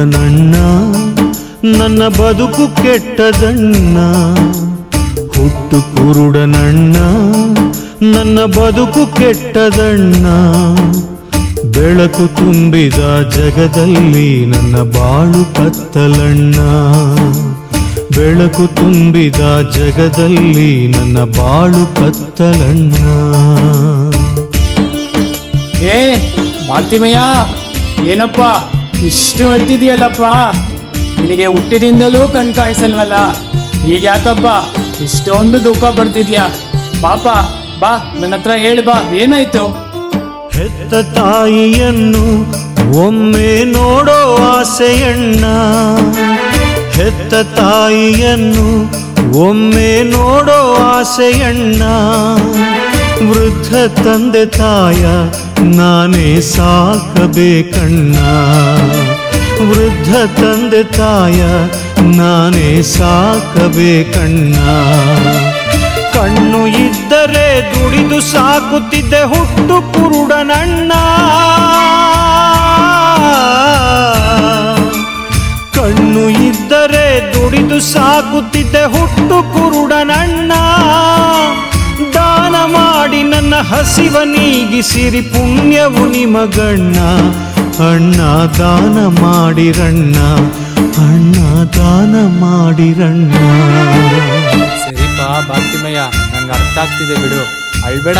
ಕುರುಡನಣ್ಣ ನನ್ನ ಬದುಕು ಕೆಟ್ಟದಣ್ಣ. ಹುಟ್ಟು ಕುರುಡನಣ್ಣ ನನ್ನ ಬದುಕು ಕೆಟ್ಟದಣ್ಣ. ಬೆಳಕು ತುಂಬಿದ ಜಗದಲ್ಲಿ ನನ್ನ ಬಾಳು ಕತ್ತಲಣ್ಣ. ಬೆಳಕು ತುಂಬಿದ ಜಗದಲ್ಲಿ ನನ್ನ ಬಾಳು ಕತ್ತಲಣ್ಣ. ಏ ಮಾಲ್ತಿಮಯ್ಯ, ಏನಪ್ಪ ಇಷ್ಟು ಅಳ್ತಿದೀಯಲ್ಲಪ್ಪ? ನಿನಗೆ ಹುಟ್ಟಿದಿಂದಲೂ ಕಣ್ ಕಾಣಿಸಲ್ವಲ್ಲ, ಈಗ ಯಾಕಪ್ಪ ಇಷ್ಟೊಂದು ದುಃಖ ಪಡ್ತಿದ್ಯಾ? ಪಾಪ ಬಾ, ನನ್ನ ಹತ್ರ ಹೇಳಿ ಬಾ, ಏನಾಯ್ತು? ಹೆತ್ತ ತಾಯಿಯನ್ನು ಒಮ್ಮೆ ನೋಡೋ ಆಸೆಯಣ್ಣ. ಹೆತ್ತ ತಾಯಿಯನ್ನು ಒಮ್ಮೆ ನೋಡೋ ಆಸೆಯಣ್ಣ. ವೃದ್ಧ ತಂದೆ ತಾಯ ನಾನೇ ಸಾಕಬೇಕಣ್ಣ. ವೃದ್ಧ ತಂದೆ ತಾಯ ನಾನೇ ಸಾಕಬೇಕಣ್ಣ. ಕಣ್ಣು ಇದ್ದರೆ ದುಡಿದು ಸಾಕುತ್ತಿದ್ದೆ ಹುಟ್ಟು ಕುರುಡನಣ್ಣ. ಕಣ್ಣು ಇದ್ದರೆ ದುಡಿದು ಸಾಕುತ್ತಿದ್ದೆ ಹುಟ್ಟು ಕುರುಡನಣ್ಣ. ದಾನ ಮಾಡಿ ನನ್ನ ಹಸಿವ ನೀಗಿಸಿರಿ ಪುಣ್ಯವು ನಿಮಗಣ್ಣ. ಅಣ್ಣ ದಾನ ಮಾಡಿರಣ್ಣ, ಅಣ್ಣ ದಾನ ಮಾಡಿರಣ್ಣ. ಸರಿಪಾ ಮಾಲ್ತಿಮಯ್ಯ, ನಂಗೆ ಅರ್ಥ ಆಗ್ತಿದೆ ಬಿಡು, ಅಳ್ಬೇಡ.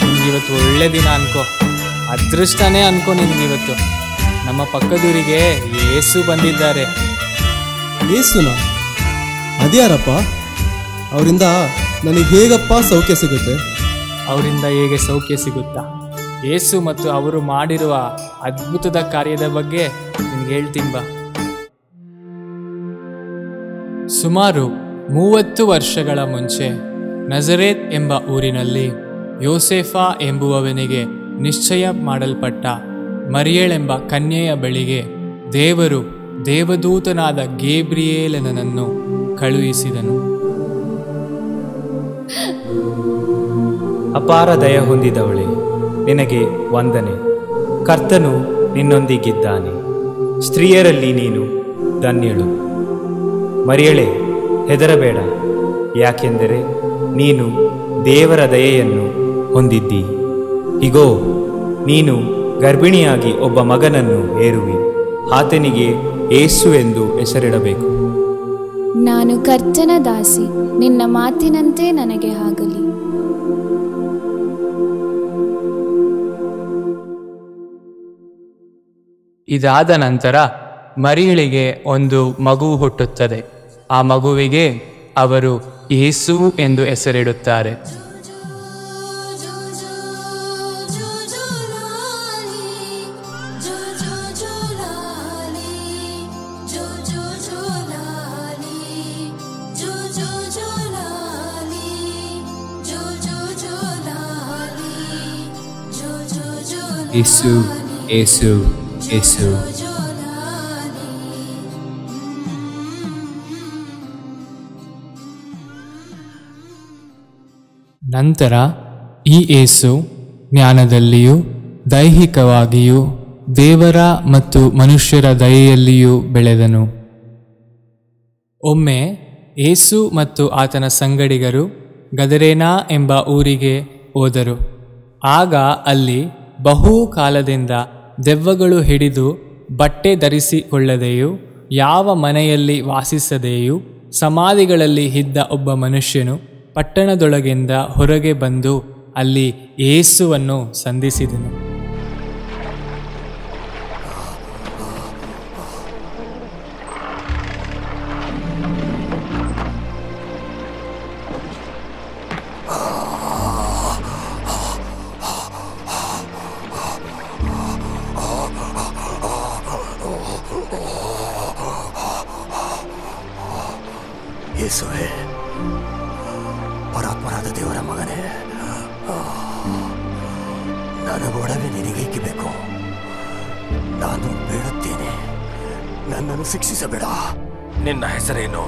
ನಿನ್ಗಿವತ್ತು ಒಳ್ಳೆ ದಿನ ಅನ್ಕೋ, ಅದೃಷ್ಟನೇ ಅನ್ಕೋ ನಿನ್ಗಿವತ್ತು. ನಮ್ಮ ಪಕ್ಕದೂರಿಗೆ ಯೇಸು ಬಂದಿದ್ದಾರೆ. ಯೇಸುನ? ಅದ್ಯಾರಪ್ಪ? ಅವರಿಂದ ನನಗೆ ಹೇಗಪ್ಪ ಸೌಖ್ಯ ಸಿಗುತ್ತೆ? ಅವರಿಂದ ಹೇಗೆ ಸೌಖ್ಯ ಸಿಗುತ್ತಾ? ಯೇಸು ಮತ್ತು ಅವರು ಮಾಡಿರುವ ಅದ್ಭುತದ ಕಾರ್ಯದ ಬಗ್ಗೆ ನಿನ್ಗೆ ಹೇಳ್ತೀನಿ ಬಾ. ಸುಮಾರು 30 ವರ್ಷಗಳ ಮುಂಚೆ ನಜರೇತ್ ಎಂಬ ಊರಿನಲ್ಲಿ ಯೋಸೇಫ ಎಂಬುವವನಿಗೆ ನಿಶ್ಚಯ ಮಾಡಲ್ಪಟ್ಟ ಮರಿಯಳೆಂಬ ಕನ್ಯೆಯ ಬಳಿಗೆ ದೇವರು ದೇವದೂತನಾದ ಗೇಬ್ರಿಯೇಲನನ್ನು ಕಳುಹಿಸಿದನು. ಅಪಾರ ದಯ ಹೊಂದಿದವಳೆ, ನಿನಗೆ ವಂದನೆ. ಕರ್ತನು ನಿನ್ನೊಂದಿಗಿದ್ದಾನೆ. ಸ್ತ್ರೀಯರಲ್ಲಿ ನೀನು ಧನ್ಯಳು. ಮರಿಯಳೆ, ಹೆದರಬೇಡ, ಯಾಕೆಂದರೆ ನೀನು ದೇವರ ದಯೆಯನ್ನು ಹೊಂದಿದ್ದಿ. ಇಗೋ, ನೀನು ಗರ್ಭಿಣಿಯಾಗಿ ಒಬ್ಬ ಮಗನನ್ನು ಹೇರುವಿ. ಆತನಿಗೆ ಯೇಸು ಎಂದು ಹೆಸರಿಡಬೇಕು. ನಾನು ಕರ್ತನ ದಾಸಿ, ನಿನ್ನ ಮಾತಿನಂತೆ ನನಗೆ ಆಗಲಿ. ಇದಾದ ನಂತರ ಮರಿಯಳಿಗೆ ಒಂದು ಮಗು ಹುಟ್ಟುತ್ತದೆ. ಆ ಮಗುವಿಗೆ ಅವರು ಯೇಸು ಎಂದು ಹೆಸರಿಡುತ್ತಾರೆ. ಯೇಸು, ಯೇಸು, ಯೇಸು. ನಂತರ ಈ ಯೇಸು ಜ್ಞಾನದಲ್ಲಿಯೂ ದೈಹಿಕವಾಗಿಯೂ ದೇವರ ಮತ್ತು ಮನುಷ್ಯರ ದಯೆಯಲ್ಲಿಯೂ ಬೆಳೆದನು. ಒಮ್ಮೆ ಯೇಸು ಮತ್ತು ಆತನ ಸಂಗಡಿಗರು ಗದರೇನ ಎಂಬ ಊರಿಗೆ ಹೋದರು. ಆಗ ಅಲ್ಲಿ ಬಹು ಕಾಲದಿಂದ ದೆವ್ವಗಳು ಹಿಡಿದು ಬಟ್ಟೆ ಧರಿಸಿಕೊಳ್ಳದೆಯೂ ಯಾವ ಮನೆಯಲ್ಲಿ ವಾಸಿಸದೆಯೂ ಸಮಾಧಿಗಳಲ್ಲಿ ಇದ್ದ ಒಬ್ಬ ಮನುಷ್ಯನು ಪಟ್ಟಣದೊಳಗಿಂದ ಹೊರಗೆ ಬಂದು ಅಲ್ಲಿ ಯೇಸುವನ್ನು ಸಂಧಿಸಿದನು. ಯೇಸುವೇ, ಪರಾತ್ಮರಾದ ದೇವರ ಮಗನೇ, ನನಗೊಡವೆ ನಿನಗೇಕೆ ಬೇಕು? ನಾನು ಬೇಡುತ್ತೇನೆ, ನನ್ನನ್ನು ಶಿಕ್ಷಿಸಬೇಡ. ನಿನ್ನ ಹೆಸರೇನು?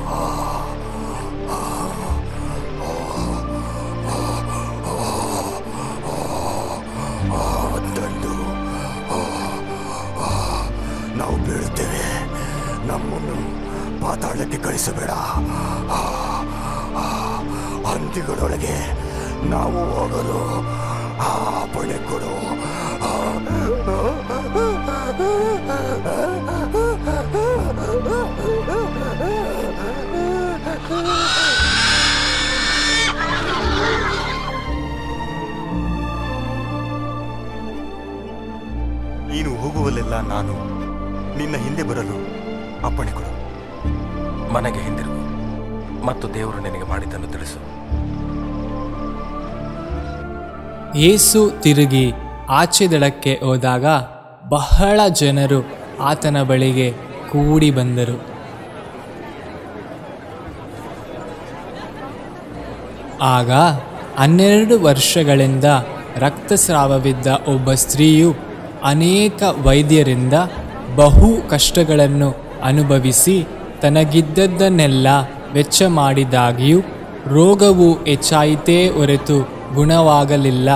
ನಾವು ಬೇಡುತ್ತೇವೆ, ಹಂದಿಗಳೊಳಗೆ ನಾವು ಹೋಗಲು ಅಪ್ಪಣೆ ಕೊಡು. ನೀನು ಹೋಗುವಲ್ಲೆಲ್ಲ ನಾನು ನಿನ್ನ ಹಿಂದೆ ಬರಲು ಅಪ್ಪಣೆ ಕೊಡು. ಮನೆಗೆ ಹಿಂದಿರುಗು ಮತ್ತು ದೇವರು ನಿನಗೆ ಮಾಡಿದ್ದನ್ನು ತಿಳಿಸು. ಯೇಸು ತಿರುಗಿ ಆಚೆ ದಡಕ್ಕೆ ಹೋದಾಗ ಬಹಳ ಜನರು ಆತನ ಬಳಿಗೆ ಕೂಡಿ ಬಂದರು. ಆಗ 12 ವರ್ಷಗಳಿಂದ ರಕ್ತಸ್ರಾವವಿದ್ದ ಒಬ್ಬ ಸ್ತ್ರೀಯು ಅನೇಕ ವೈದ್ಯರಿಂದ ಬಹು ಕಷ್ಟಗಳನ್ನು ಅನುಭವಿಸಿ ತನಗಿದ್ದದ್ದನ್ನೆಲ್ಲ ವೆಚ್ಚ ಮಾಡಿದಾಗಿಯೂ ರೋಗವು ಹೆಚ್ಚಾಯಿತೇ ಹೊರತು ಗುಣವಾಗಲಿಲ್ಲ.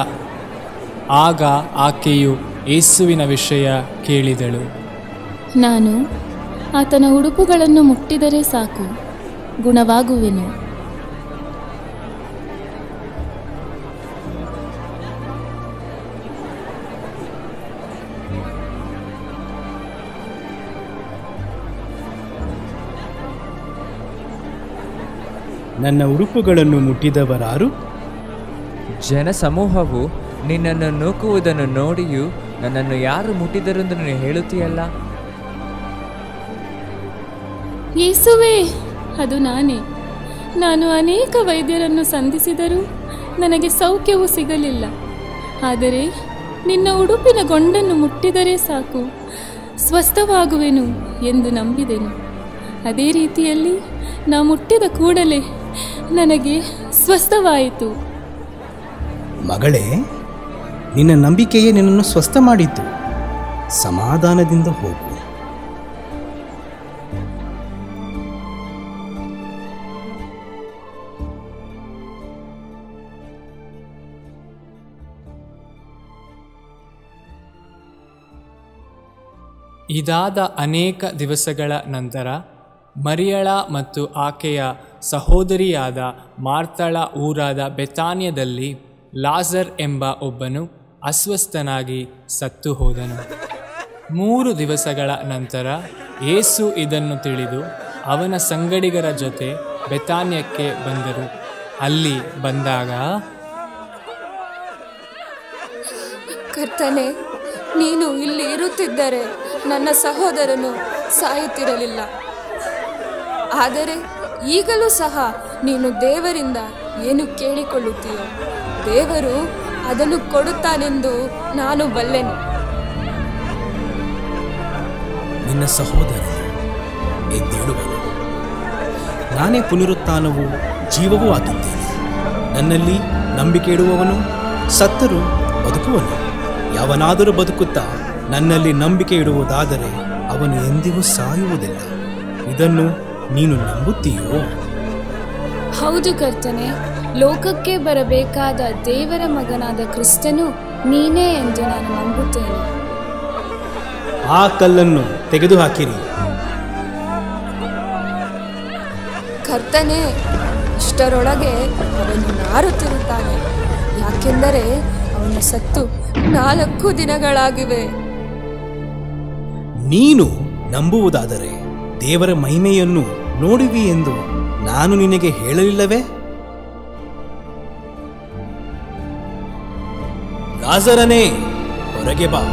ಆಗ ಆಕೆಯು ಯೇಸುವಿನ ವಿಷಯ ಕೇಳಿದಳು. ನಾನು ಆತನ ಉಡುಪುಗಳನ್ನು ಮುಟ್ಟಿದರೆ ಸಾಕು, ಗುಣವಾಗುವೆನು. ನನ್ನ ಉಡುಪುಗಳನ್ನು ಮುಟ್ಟಿದವರಾರು? ಜನಸಮೂಹವು ನಿನ್ನನ್ನು ನೂಕುವುದನ್ನು ನೋಡಿಯೂ ನನ್ನನ್ನು ಯಾರು ಮುಟ್ಟಿದರೆಂದು ನೀನು ಹೇಳುತ್ತೀಯಲ್ಲ? ಯೇಸುವೇ, ಅದು ನಾನೇ. ನಾನು ಅನೇಕ ವೈದ್ಯರನ್ನು ಸಂಧಿಸಿದರೂ ನನಗೆ ಸೌಖ್ಯವೂ ಸಿಗಲಿಲ್ಲ. ಆದರೆ ನಿನ್ನ ಉಡುಪಿನ ಗೊಂಡನ್ನು ಮುಟ್ಟಿದರೆ ಸಾಕು, ಸ್ವಸ್ಥವಾಗುವೆನು ಎಂದು ನಂಬಿದೆನು. ಅದೇ ರೀತಿಯಲ್ಲಿ ನಾ ಮುಟ್ಟಿದ ಕೂಡಲೇ ನನಗೆ ಸ್ವಸ್ಥವಾಯಿತು. ಮಗಳೇ, ನಿನ್ನ ನಂಬಿಕೆಯೇ ನಿನ್ನನ್ನು ಸ್ವಸ್ಥ ಮಾಡಿತು. ಸಮಾಧಾನದಿಂದ ಹೋಗು. ಇದಾದ ಅನೇಕ ದಿವಸಗಳ ನಂತರ ಮರಿಯಳ ಮತ್ತು ಆಕೆಯ ಸಹೋದರಿಯಾದ ಮಾರ್ತಳ ಊರಾದ ಬೆತಾನ್ಯದಲ್ಲಿ ಲಾಜರ್ ಎಂಬ ಒಬ್ಬನು ಅಸ್ವಸ್ಥನಾಗಿ ಸತ್ತು ಹೋದನು. 3 ದಿವಸಗಳ ನಂತರ ಯೇಸು ಇದನ್ನು ತಿಳಿದು ಅವನ ಸಂಗಡಿಗರ ಜೊತೆ ಬೆತಾನ್ಯಕ್ಕೆ ಬಂದರು. ಅಲ್ಲಿ ಬಂದಾಗ, ಕರ್ತನೇ, ನೀನು ಇಲ್ಲಿ ಇರುತ್ತಿದ್ದರೆ ನನ್ನ ಸಹೋದರನು ಸಾಯುತ್ತಿರಲಿಲ್ಲ. ಆದರೆ ಈಗಲೂ ಸಹ ನೀನು ದೇವರಿಂದ ಏನು ಕೇಳಿಕೊಳ್ಳುತ್ತೀಯೋ ದೇವರು ಅದನ್ನು ಕೊಡುತ್ತಾನೆಂದು ನಾನು ಬಲ್ಲೆನು. ನಿನ್ನ ಸಹೋದರನು ಎದ್ದೇಳುವನು. ನಾನೇ ಪುನರುತ್ಥಾನವೂ ಜೀವವೂ ಆಗಿದ್ದೇನೆ. ನನ್ನಲ್ಲಿ ನಂಬಿಕೆ ಇಡುವವನು ಸತ್ತರೂ ಬದುಕುವನು. ಯಾವನಾದರೂ ಬದುಕುತ್ತಾ ನನ್ನಲ್ಲಿ ನಂಬಿಕೆ ಇಡುವುದಾದರೆ ಅವನು ಎಂದಿಗೂ ಸಾಯುವುದಿಲ್ಲ. ಇದನ್ನು ನೀನು ನಂಬುತ್ತೀಯೋ? ಹೌದು ಕರ್ತನೆ, ಲೋಕಕ್ಕೆ ಬರಬೇಕಾದ ದೇವರ ಮಗನಾದ ಕ್ರಿಸ್ತನು ನೀನೇ ಎಂದು ನಾನು ನಂಬುತ್ತೇನೆ. ಆ ಕಲ್ಲನ್ನು ತೆಗೆದುಹಾಕಿರಿ. ಕರ್ತನೇ, ಇಷ್ಟರೊಳಗೆ ಅವನು ನಾರುತ್ತಿರುತ್ತಾನೆ, ಯಾಕೆಂದರೆ ಅವನು ಸತ್ತು 4 ದಿನಗಳಾಗಿವೆ. ನೀನು ನಂಬುವುದಾದರೆ ದೇವರ ಮಹಿಮೆಯನ್ನು ನೋಡುವಿ ಎಂದು ನಾನು ನಿನಗೆ ಹೇಳಲಿಲ್ಲವೇ? ಲಾಜರನೇ, ಹೊರಗೆ ಬಾ.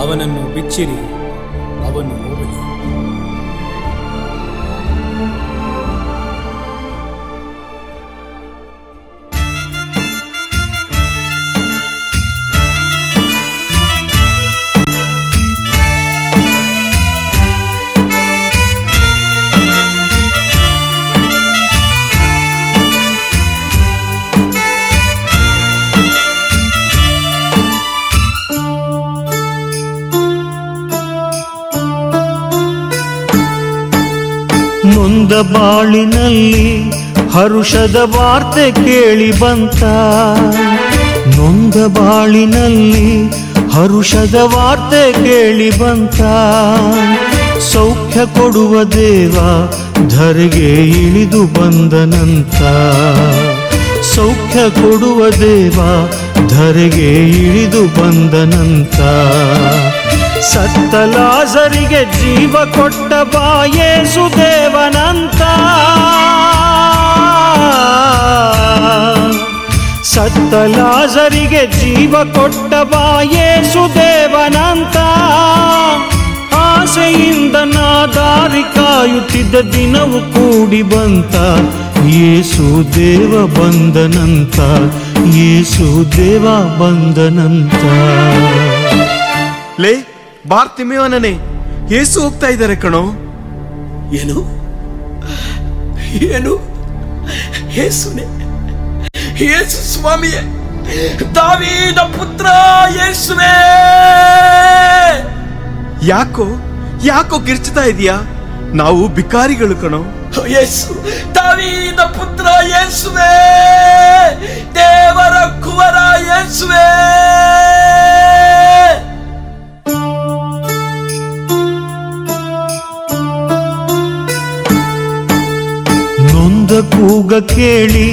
ಅವನನ್ನು ಬಿಚ್ಚಿರಿ, ಅವನು ಹೋಗಲಿ. ನೊಂದ ಬಾಳಿನಲ್ಲಿ ಹರುಷದ ವಾರ್ತೆ ಕೇಳಿ ಬಂತ. ನೊಂದ ಬಾಳಿನಲ್ಲಿ ಹರುಷದ ವಾರ್ತೆ ಕೇಳಿ ಬಂತ, ಸೌಖ್ಯ ಕೊಡುವ ದೇವ ಧರೆಗೆ ಇಳಿದು ಬಂದನಂತ. ಸೌಖ್ಯ ಕೊಡುವ ದೇವ ಧರೆಗೆ ಇಳಿದು ಬಂದನಂತ. ಸತ್ತ ಲಾಜರಿಗೆ ಜೀವ ಕೊಟ್ಟ ಬಾ ಯೇಸು ದೇವನಂತ. ಸತ್ತ ಲಾಜರಿಗೆ ಜೀವ ಕೊಟ್ಟ ಬಾ ಯೇಸು ದೇವನಂತ. ಆಸೆಯಿಂದ ನಾ ದಾರಿ ಕಾಯುತ್ತಿದ್ದ ದಿನವು ಕೂಡಿ ಬಂತ. ಯೇಸು ದೇವ ಬಂದನಂತ, ಯೇಸು ದೇವ ಬಂದನಂತ. ಲೇ ಬಾರ್ತಿಮೇಯವನೇ, ಯೇಸು ಹೋಗ್ತಾ ಇದ್ದಾರೆ ಕಣೋ. ಏನು ಏನು ಯೇಸುನೇ, ಯೇಸು ಸ್ವಾಮಿಯೇ, ದಾವೀದ ಪುತ್ರ ಯೇಸುವೇ. ಯಾಕೋ ಕಿರ್ಚ್ತಾ ಇದೀಯಾ? ನಾವು ಭಿಕಾರಿಗಳು ಕಣೋ. ಯೇಸು, ದಾವೀದ ಪುತ್ರ ಯೇಸುವೇ, ದೇವರ ಕುವರ ಯೇಸುವೇ. ನೊಂದ ಕೂಗ ಕೇಳಿ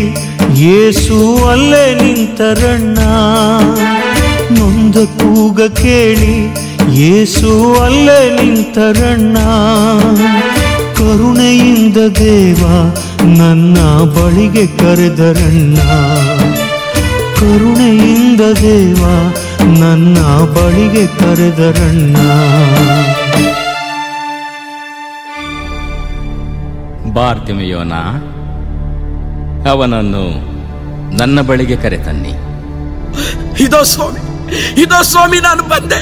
ಯೇಸು ಅಲ್ಲೇ ನಿಂತರಣ್ಣ. ನೊಂದ ಕೂಗ ಕೇಳಿ ಯೇಸು ಅಲ್ಲೇ ನಿಂತರಣ್ಣ. ಕರುಣೆಯಿಂದ ದೇವ ನನ್ನ ಬಳಿಗೆ ಕರೆದರಣ್ಣ. ಕರುಣೆಯಿಂದ ದೇವ ನನ್ನ ಬಳಿಗೆ ಕರೆದರಣ್ಣ. ಬಾರ್ತಿಮೆಯೋನ, ಅವನನ್ನು ನನ್ನ ಬಳಿಗೆ ಕರೆತನ್ನಿ. ಇದೋ ಸ್ವಾಮಿ, ನಾನು ಬಂದೆ.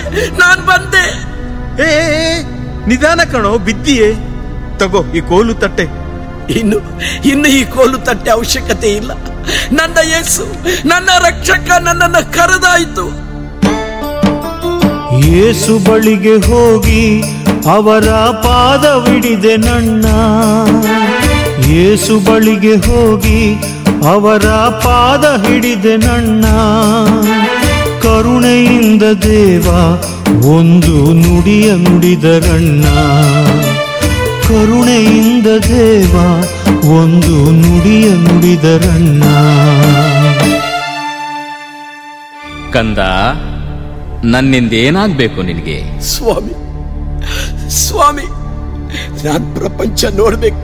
ಏ ನಿಧಾನ ಕಣೋ, ಬಿದ್ದಿಯೇ. ತಗೋ ಈ ಕೋಲು ತಟ್ಟೆ. ಇನ್ನು ಈ ಕೋಲು ತಟ್ಟೆ ಅವಶ್ಯಕತೆ ಇಲ್ಲ. ನನ್ನ ಯೇಸು, ನನ್ನ ರಕ್ಷಕ ನನ್ನನ್ನು ಕರೆದಾಯಿತು. ಯೇಸು ಬಳಿಗೆ ಹೋಗಿ ಅವರ ಪಾದವಿಡಿದೆ ನನ್ನ. ಯೇಸು ಬಳಿಗೆ ಹೋಗಿ ಅವರ ಪಾದ ಹಿಡಿದೆ ನನ್ನ. ಕರುಣೆಯಿಂದ ದೇವ ಒಂದು ನುಡಿಯ ನುಡಿದರಣ್ಣ. ಕರುಣೆಯಿಂದ ದೇವ ಒಂದು ನುಡಿಯ ನುಡಿದರಣ್ಣ. ಕಂದ, ನನ್ನಿಂದ ಏನಾಗಬೇಕು ನಿನಗೆ? ಸ್ವಾಮಿ, ನಾನು ಪ್ರಪಂಚ ನೋಡ್ಬೇಕು,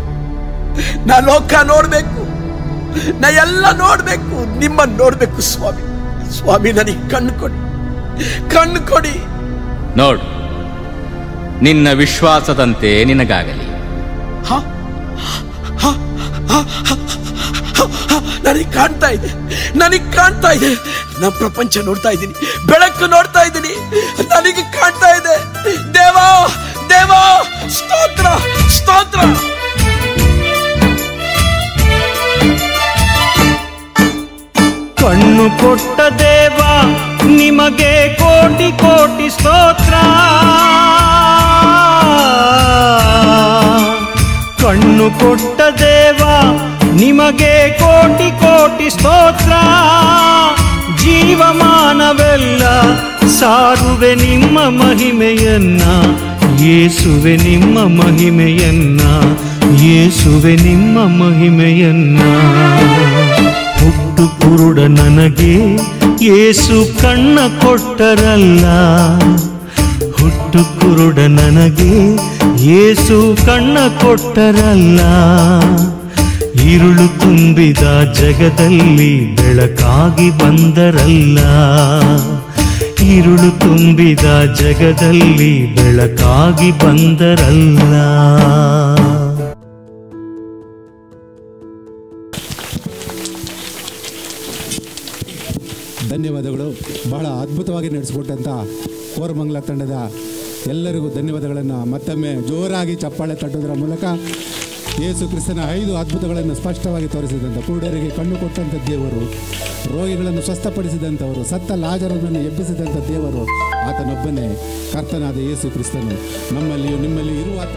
ನಾ ಲೋಕ ನೋಡ್ಬೇಕು, ನಾ ಎಲ್ಲ ನೋಡ್ಬೇಕು, ನಿಮ್ಮನ್ನು ನೋಡ್ಬೇಕು ಸ್ವಾಮಿ. ನನಗೆ ಕಣ್ಣು ಕೊಡಿ. ನೋಡು, ನಿನ್ನ ವಿಶ್ವಾಸದಂತೆ ನಿನಗಾಗಲಿ. ನನಗೆ ಕಾಣ್ತಾ ಇದೆ. ನಾನು ಪ್ರಪಂಚ ನೋಡ್ತಾ ಇದ್ದೀನಿ, ಬೆಳಕು ನೋಡ್ತಾ ಇದ್ದೀನಿ, ನನಗೆ ಕಾಣ್ತಾ ಇದೆ. ದೇವಾ ಸ್ತೋತ್ರ. ಕಣ್ಣು ಕೊಟ್ಟ ದೇವ ನಿಮಗೆ ಕೋಟಿ ಕೋಟಿ ಸ್ತೋತ್ರ. ಕಣ್ಣು ಕೊಟ್ಟ ದೇವ ನಿಮಗೆ ಕೋಟಿ ಕೋಟಿ ಸ್ತೋತ್ರ. ಜೀವಮಾನವೆಲ್ಲ ಸಾರುವೆ ನಿಮ್ಮ ಮಹಿಮೆಯನ್ನ. ಯೇಸುವೆ ನಿಮ್ಮ ಮಹಿಮೆಯನ್ನ, ಯೇಸುವೆ ನಿಮ್ಮ ಮಹಿಮೆಯನ್ನ. ಹುಟ್ಟು ಕುರುಡ ನನಗೆ ಯೇಸು ಕಣ್ಣ ಕೊಟ್ಟರಲ್ಲ. ಹುಟ್ಟು ಕುರುಡ ನನಗೆ ಯೇಸು ಕಣ್ಣ ಕೊಟ್ಟರಲ್ಲ. ഇരുಳು ತುಂಬಿದ ಜಗದಲ್ಲಿ ಬೆಳಕಾಗಿ ಬಂದರಲ್ಲ. ഇരുಳು ತುಂಬಿದ ಜಗದಲ್ಲಿ ಬೆಳಕಾಗಿ ಬಂದರಲ್ಲ. ಧನ್ಯವಾದಗಳು. ಬಹಳ ಅದ್ಭುತವಾಗಿ ನಡೆಸಿಕೊಟ್ಟಂಥ ಕೋರಮಂಗಲ ತಂಡದ ಎಲ್ಲರಿಗೂ ಧನ್ಯವಾದಗಳನ್ನು ಮತ್ತೊಮ್ಮೆ ಜೋರಾಗಿ ಚಪ್ಪಾಳೆ ತಟ್ಟುವುದರ ಮೂಲಕ ಯೇಸು ಕ್ರಿಸ್ತನ 5 ಅದ್ಭುತಗಳನ್ನು ಸ್ಪಷ್ಟವಾಗಿ ತೋರಿಸಿದಂಥ, ಕುರುಡರಿಗೆ ಕಣ್ಣು ಕೊಟ್ಟಂಥ ದೇವರು, ರೋಗಿಗಳನ್ನು ಸ್ವಸ್ಥಪಡಿಸಿದಂಥವರು, ಸತ್ತ ಲಾಜರನನ್ನು ಎಬ್ಬಿಸಿದಂಥ ದೇವರು ಆತನೊಬ್ಬನೇ ಕರ್ತನಾದ ಯೇಸು ಕ್ರಿಸ್ತನು. ನಮ್ಮಲ್ಲಿಯೂ ನಿಮ್ಮಲ್ಲಿ ಇರುವಾತ